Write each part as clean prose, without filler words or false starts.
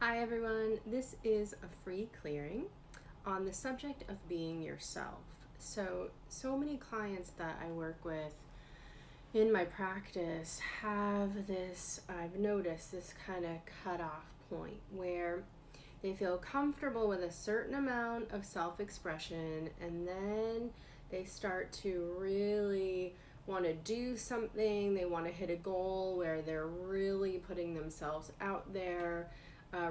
Hi everyone, this is a free clearing on the subject of being yourself. So many clients that I work with in my practice have this, I've noticed this kind of cutoff point where they feel comfortable with a certain amount of self-expression, and then they start to really want to do something. They want to hit a goal where they're really putting themselves out there,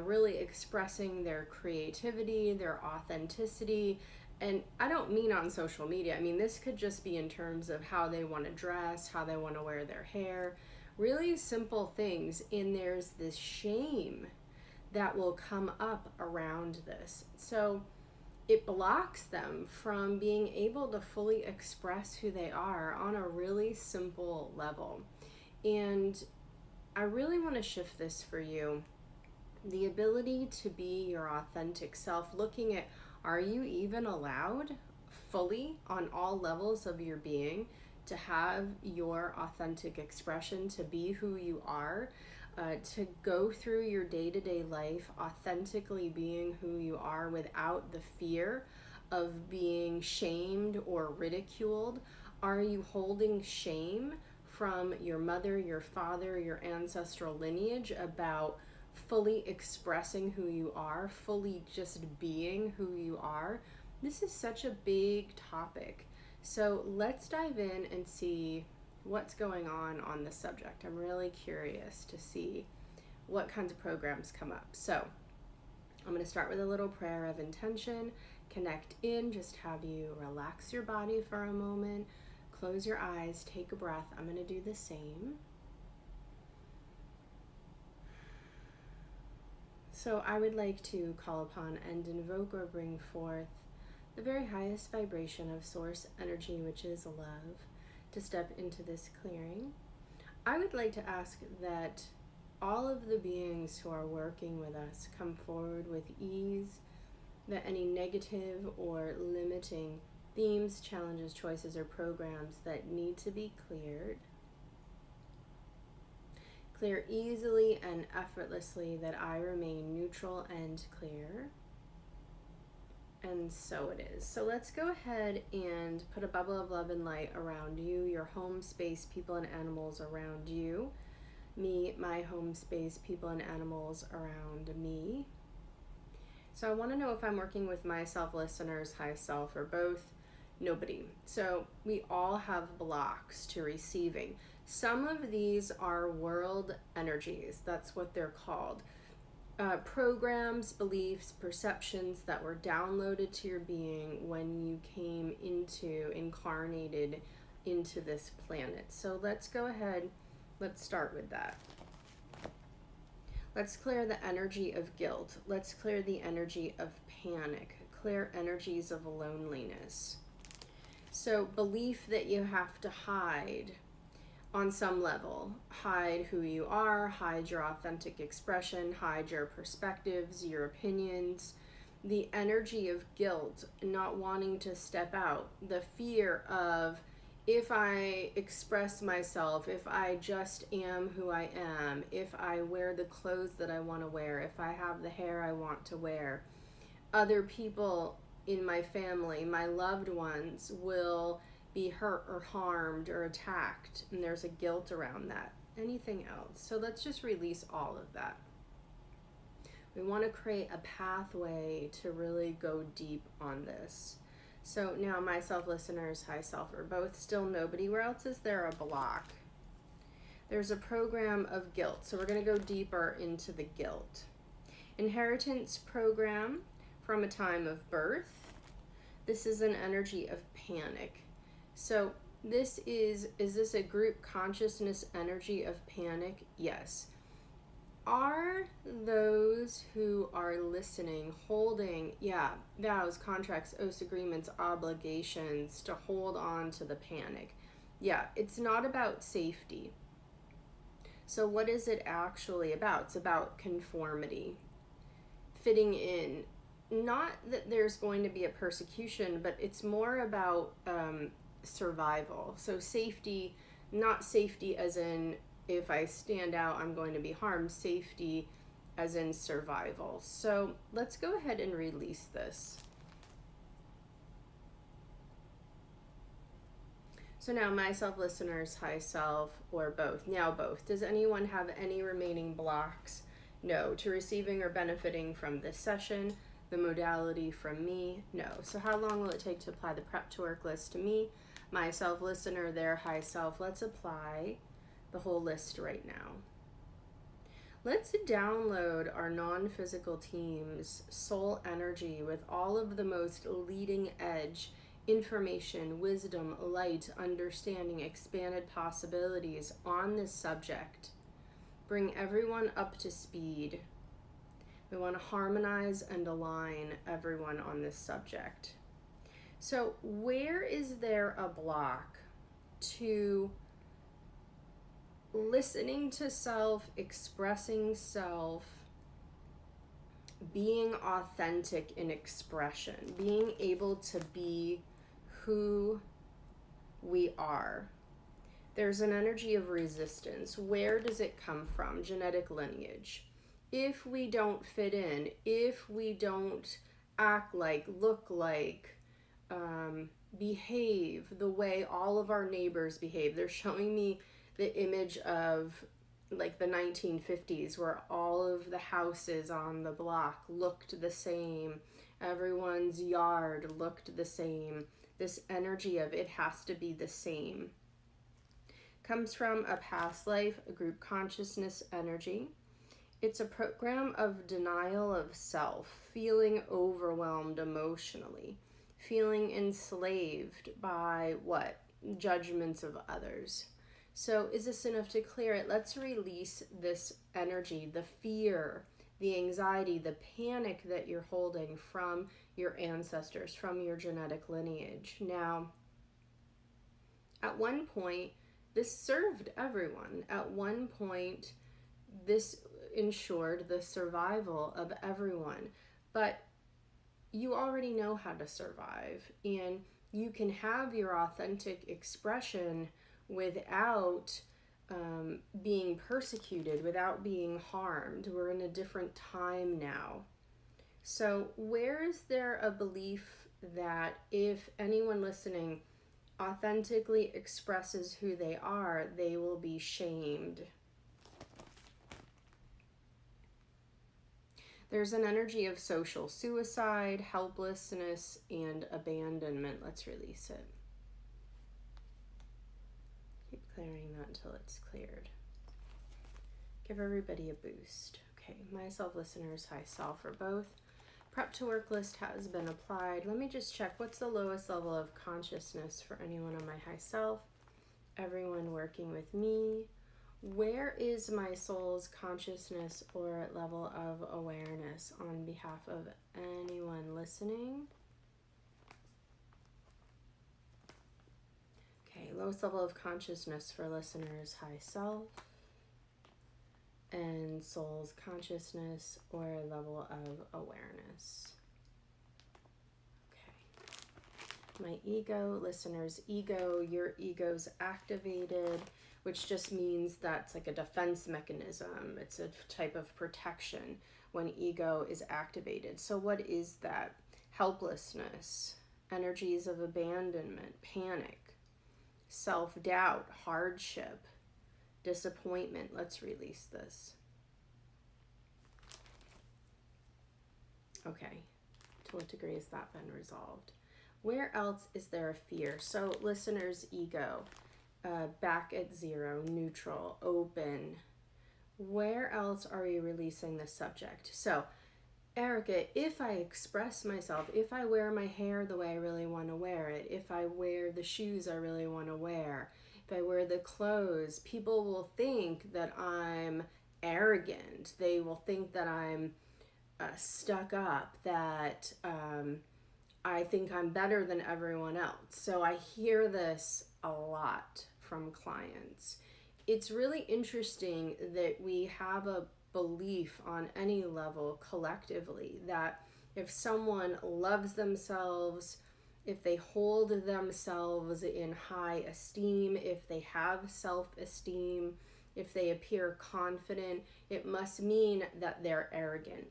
really expressing their creativity, their authenticity. And I don't mean on social media. I mean, this could just be in terms of how they want to dress, how they want to wear their hair, really simple things. And there's this shame that will come up around this. So it blocks them from being able to fully express who they are on a really simple level. And I really want to shift this for you. The ability to be your authentic self, looking at, are you even allowed fully on all levels of your being to have your authentic expression, to be who you are, to go through your day-to-day life authentically being who you are without the fear of being shamed or ridiculed? Are you holding shame from your mother, your father, your ancestral lineage about fully expressing who you are, fully just being who you are? This is such a big topic. So let's dive in and see what's going on this subject. I'm really curious to see what kinds of programs come up. So I'm going to start with a little prayer of intention. Connect in, just have you relax your body for a moment, close your eyes, take a breath. I'm going to do the same. So I would like to call upon and invoke or bring forth the very highest vibration of source energy, which is love, to step into this clearing. I would like to ask that all of the beings who are working with us come forward with ease, that any negative or limiting themes, challenges, choices, or programs that need to be clear easily and effortlessly, that I remain neutral and clear. And so it is. So let's go ahead and put a bubble of love and light around you, your home space, people and animals around you, me, my home space, people and animals around me. So I want to know if I'm working with myself, listeners, high self, or both. Nobody. So we all have blocks to receiving. Some of these are world energies. That's what they're called. Programs, beliefs, perceptions that were downloaded to your being when you incarnated into this planet. So let's go ahead. Let's start with that. Let's clear the energy of guilt. Let's clear the energy of panic. Clear energies of loneliness. So belief that you have to hide on some level. Hide who you are, hide your authentic expression, hide your perspectives, your opinions. The energy of guilt, not wanting to step out. The fear of, if I express myself, if I just am who I am, if I wear the clothes that I want to wear, if I have the hair I want to wear, other people in my family, my loved ones, will be hurt or harmed or attacked, and there's a guilt around that. Anything else? So let's just release all of that. We want to create a pathway to really go deep on this. So now, myself, listeners, high self, or both, still nobody. Where else is there a block? There's a program of guilt. So we're going to go deeper into the guilt. Inheritance program from a time of birth. This is an energy of panic. So this is this a group consciousness energy of panic? Yes. Are those who are listening holding, vows, contracts, oaths, agreements, obligations to hold on to the panic? Yeah, it's not about safety. So what is it actually about? It's about conformity, fitting in. Not that there's going to be a persecution, but it's more about survival. So safety, not safety as in, if I stand out, I'm going to be harmed. Safety as in survival. So let's go ahead and release this. So now, myself, listeners, high self, or both. Now both. Does anyone have any remaining blocks? No. To receiving or benefiting from this session, the modality from me? No. So how long will it take to apply the prep to work list to me, myself, listener, their high self? Let's apply the whole list right now. Let's download our non-physical team's soul energy with all of the most leading edge information, wisdom, light, understanding, expanded possibilities on this subject. Bring everyone up to speed. We want to harmonize and align everyone on this subject. So where is there a block to listening to self, expressing self, being authentic in expression, being able to be who we are? There's an energy of resistance. Where does it come from? Genetic lineage. If we don't fit in, if we don't act like, look like, behave the way all of our neighbors behave. They're showing me the image of like the 1950s where all of the houses on the block looked the same. Everyone's yard looked the same. This energy of it has to be the same comes from a past life, a group consciousness energy. It's a program of denial of self, feeling overwhelmed emotionally, feeling enslaved by what? Judgments of others. So is this enough to clear it? Let's release this energy, the fear, the anxiety, the panic that you're holding from your ancestors, from your genetic lineage. Now, at one point, this served everyone. At one point, this ensured the survival of everyone. But you already know how to survive, and you can have your authentic expression without being persecuted, without being harmed. We're in a different time now. So where is there a belief that if anyone listening authentically expresses who they are, they will be shamed? There's an energy of social suicide, helplessness, and abandonment. Let's release it. Keep clearing that until it's cleared. Give everybody a boost. Okay, myself, listeners, high self, or both. Prep to work list has been applied. Let me just check what's the lowest level of consciousness for anyone on my high self. Everyone working with me. Where is my soul's consciousness or level of awareness on behalf of anyone listening? Okay, lowest level of consciousness for listeners, high self, and soul's consciousness or level of awareness. Okay. My ego, listener's ego, your ego's activated, which just means that's like a defense mechanism. It's a type of protection when ego is activated. So what is that? Helplessness, energies of abandonment, panic, self-doubt, hardship, disappointment. Let's release this. Okay, to what degree has that been resolved? Where else is there a fear? So listener's ego, back at zero, neutral, open. Where else are we releasing the subject? So, Erica, if I express myself, if I wear my hair the way I really want to wear it, if I wear the shoes I really want to wear, if I wear the clothes, people will think that I'm arrogant. They will think that I'm stuck up, that I think I'm better than everyone else. So I hear this a lot from clients. It's really interesting that we have a belief on any level collectively that if someone loves themselves, if they hold themselves in high esteem, if they have self-esteem, if they appear confident, it must mean that they're arrogant.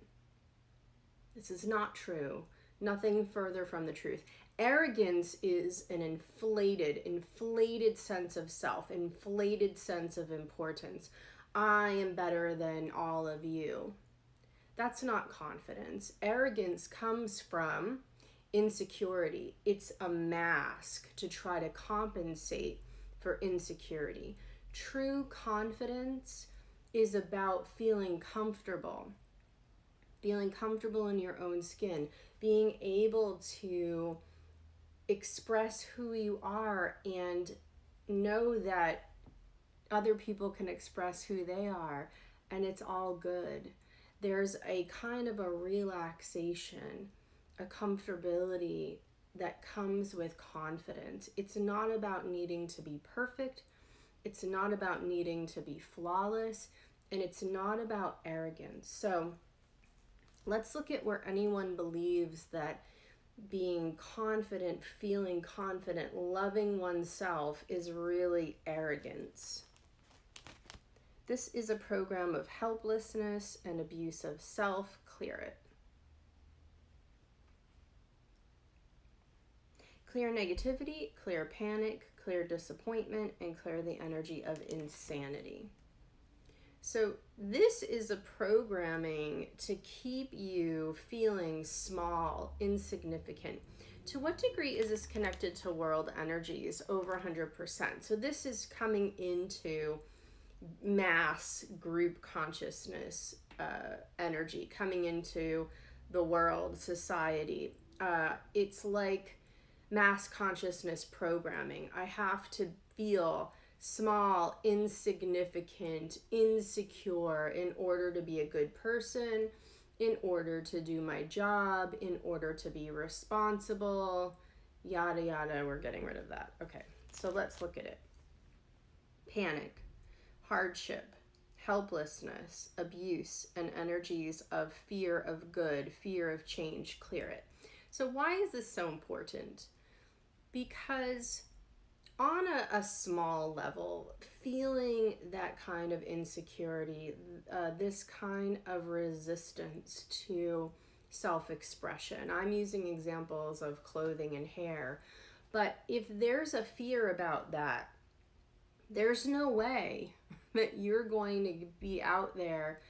This is not true. Nothing further from the truth. Arrogance is an inflated sense of self, inflated sense of importance. I am better than all of you. That's not confidence. Arrogance comes from insecurity. It's a mask to try to compensate for insecurity. True confidence is about feeling comfortable in your own skin, being able to express who you are and know that other people can express who they are, and it's all good. There's a kind of a relaxation, a comfortability that comes with confidence. It's not about needing to be perfect. It's not about needing to be flawless, and it's not about arrogance. So let's look at where anyone believes that being confident, feeling confident, loving oneself is really arrogance. This is a program of helplessness and abuse of self. Clear it. Clear negativity, clear panic, clear disappointment, and clear the energy of insanity. So this is a programming to keep you feeling small, insignificant. To what degree is this connected to world energies? Over 100%. So this is coming into mass group consciousness energy, coming into the world, society. It's like mass consciousness programming. I have to feel small, insignificant, insecure in order to be a good person, in order to do my job, in order to be responsible, yada yada. We're getting rid of that. Okay, so let's look at it. Panic, hardship, helplessness, abuse, and energies of fear of good, fear of change. Clear it. So why is this so important? Because on a small level, feeling that kind of insecurity, this kind of resistance to self-expression. I'm using examples of clothing and hair, but if there's a fear about that, there's no way that you're going to be out there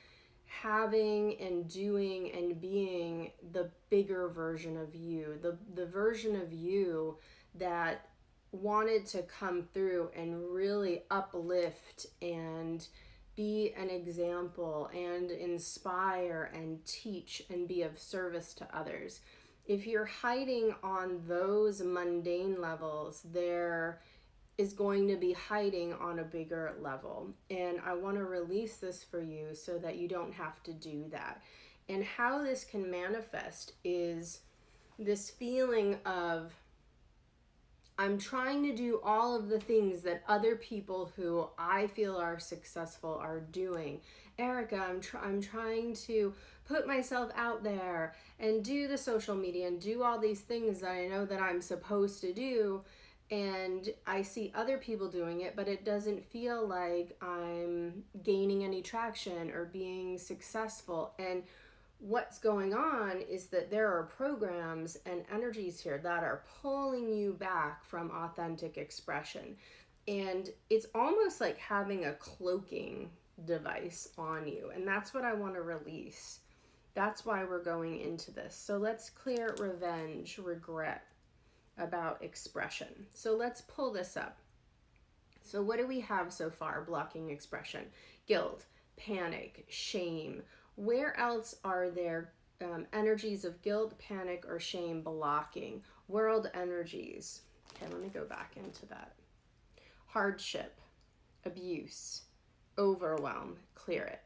having and doing and being the bigger version of you, the version of you that wanted to come through and really uplift and be an example and inspire and teach and be of service to others. If you're hiding on those mundane levels, there is going to be hiding on a bigger level. And I want to release this for you so that you don't have to do that. And how this can manifest is this feeling of, I'm trying to do all of the things that other people who I feel are successful are doing. Erica, I'm trying to put myself out there and do the social media and do all these things that I know that I'm supposed to do. And I see other people doing it, but it doesn't feel like I'm gaining any traction or being successful. And what's going on is that there are programs and energies here that are pulling you back from authentic expression. And it's almost like having a cloaking device on you. And that's what I want to release. That's why we're going into this. So let's clear revenge, regret about expression. So let's pull this up. So what do we have so far blocking expression? Guilt, panic, shame. Where else are there energies of guilt, panic, or shame blocking? World energies. Okay, let me go back into that. Hardship, abuse, overwhelm. Clear it.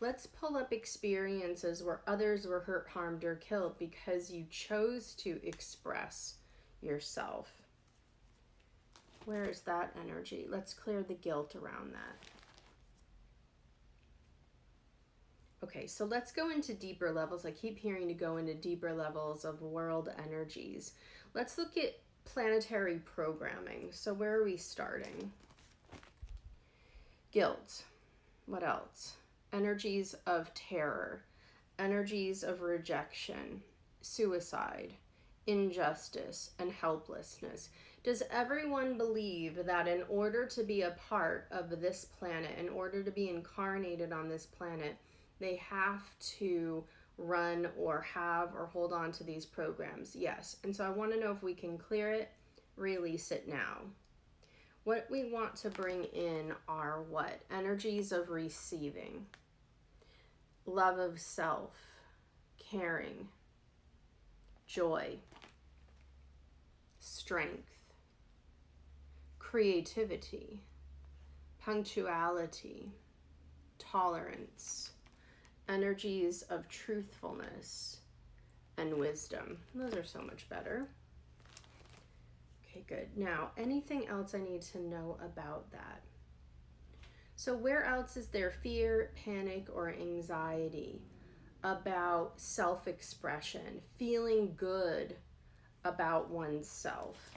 Let's pull up experiences where others were hurt, harmed, or killed because you chose to express yourself. Where is that energy? Let's clear the guilt around that. Okay, so let's go into deeper levels. I keep hearing to go into deeper levels of world energies. Let's look at planetary programming. So where are we starting? Guilt. What else? Energies of terror, energies of rejection, suicide, injustice, and helplessness. Does everyone believe that in order to be a part of this planet, in order to be incarnated on this planet, they have to run or have or hold on to these programs? Yes. And so I want to know if we can clear it, release it now. What we want to bring in are what? Energies of receiving, love of self, caring, joy, strength, creativity, punctuality, tolerance, energies of truthfulness, and wisdom. Those are so much better. Okay, good. Now, anything else I need to know about that? So where else is there fear, panic, or anxiety about self-expression, feeling good about oneself?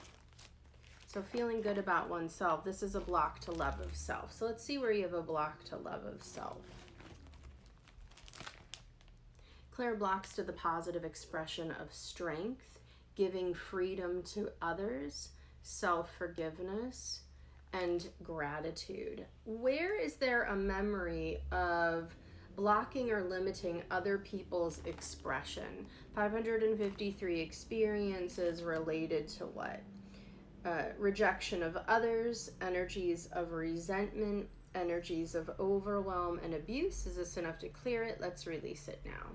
So feeling good about oneself, this is a block to love of self. So let's see where you have a block to love of self. Clear blocks to the positive expression of strength, giving freedom to others, self-forgiveness, and gratitude. Where is there a memory of blocking or limiting other people's expression? 553 experiences related to what? Rejection of others, energies of resentment, energies of overwhelm and abuse. Is this enough to clear it? Let's release it now.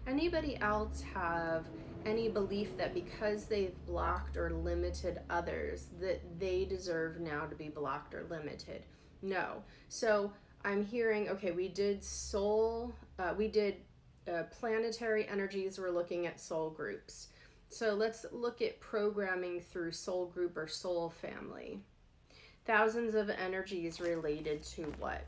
Anybody else have any belief that because they've blocked or limited others that they deserve now to be blocked or limited? No. So I'm hearing, okay, we did planetary energies. We're looking at soul groups. So let's look at programming through soul group or soul family. Thousands of energies related to what?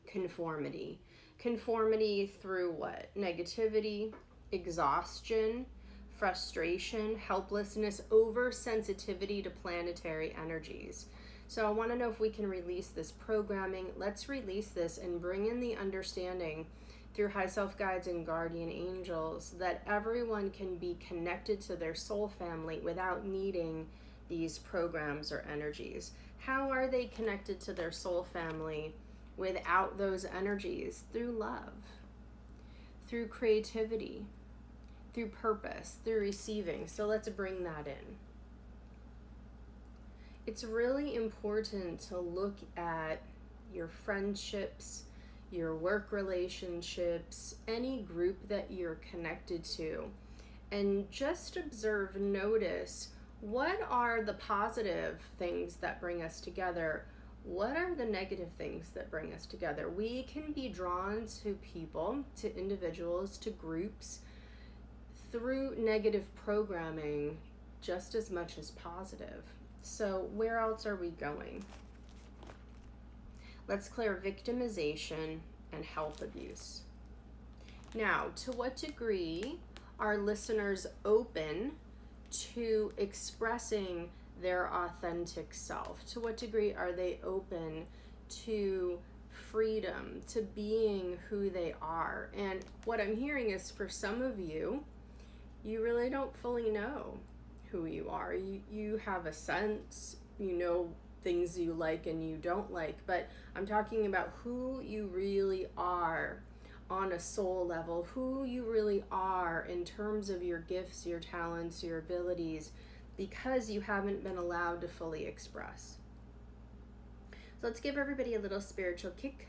Conformity. Conformity through what? Negativity, exhaustion, frustration, helplessness, oversensitivity to planetary energies. So I want to know if we can release this programming. Let's release this and bring in the understanding through high self guides and guardian angels that everyone can be connected to their soul family without needing these programs or energies. How are they connected to their soul family without those energies? Through love, through creativity, through purpose, through receiving. So let's bring that in. It's really important to look at your friendships, your work relationships, any group that you're connected to, and just observe, notice, what are the positive things that bring us together? What are the negative things that bring us together? We can be drawn to people, to individuals, to groups through negative programming just as much as positive. So where else are we going? Let's clear victimization and health abuse. Now, to what degree are listeners open to expressing their authentic self? To what degree are they open to freedom, to being who they are? And what I'm hearing is for some of you, you really don't fully know who you are. You have a sense, you know things you like and you don't like, but I'm talking about who you really are on a soul level, who you really are in terms of your gifts, your talents, your abilities, because you haven't been allowed to fully express. So let's give everybody a little spiritual kick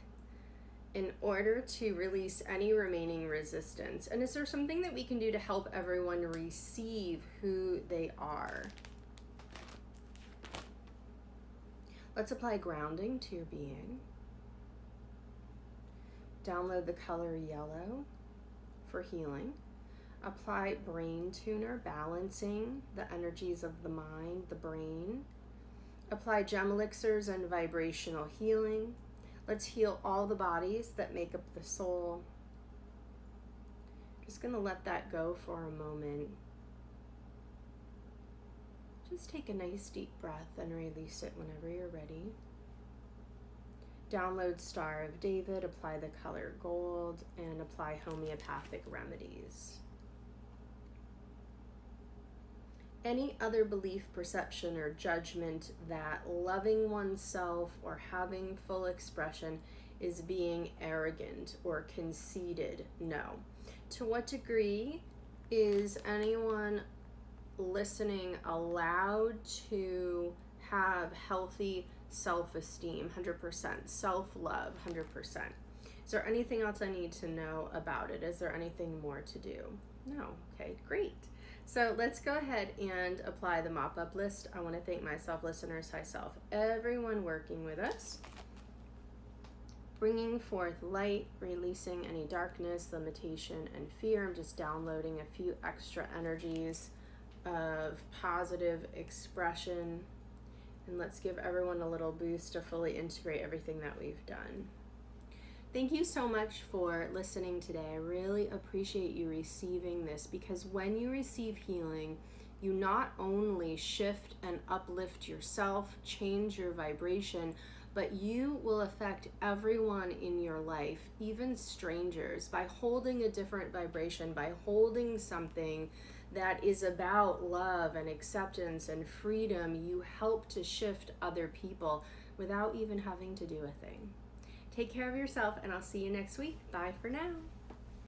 in order to release any remaining resistance. And is there something that we can do to help everyone receive who they are? Let's apply grounding to your being. Download the color yellow for healing. Apply brain tuner, balancing the energies of the mind, the brain. Apply gem elixirs and vibrational healing. Let's heal all the bodies that make up the soul. Just going to let that go for a moment. Just take a nice deep breath and release it whenever you're ready. Download Star of David, apply the color gold, and apply homeopathic remedies. Any other belief, perception, or judgment that loving oneself or having full expression is being arrogant or conceited? No. To what degree is anyone listening allowed to have healthy self-esteem? 100%. Self-love? 100%. Is there anything else I need to know about it? Is there anything more to do? No. Okay, great. So let's go ahead and apply the mop-up list. I want to thank myself, listeners, myself, everyone working with us, bringing forth light, releasing any darkness, limitation, and fear. I'm just downloading a few extra energies of positive expression. And let's give everyone a little boost to fully integrate everything that we've done. Thank you so much for listening today. I really appreciate you receiving this, because when you receive healing, you not only shift and uplift yourself, change your vibration, but you will affect everyone in your life, even strangers, by holding a different vibration, by holding something that is about love and acceptance and freedom. You help to shift other people without even having to do a thing. Take care of yourself, and I'll see you next week. Bye for now.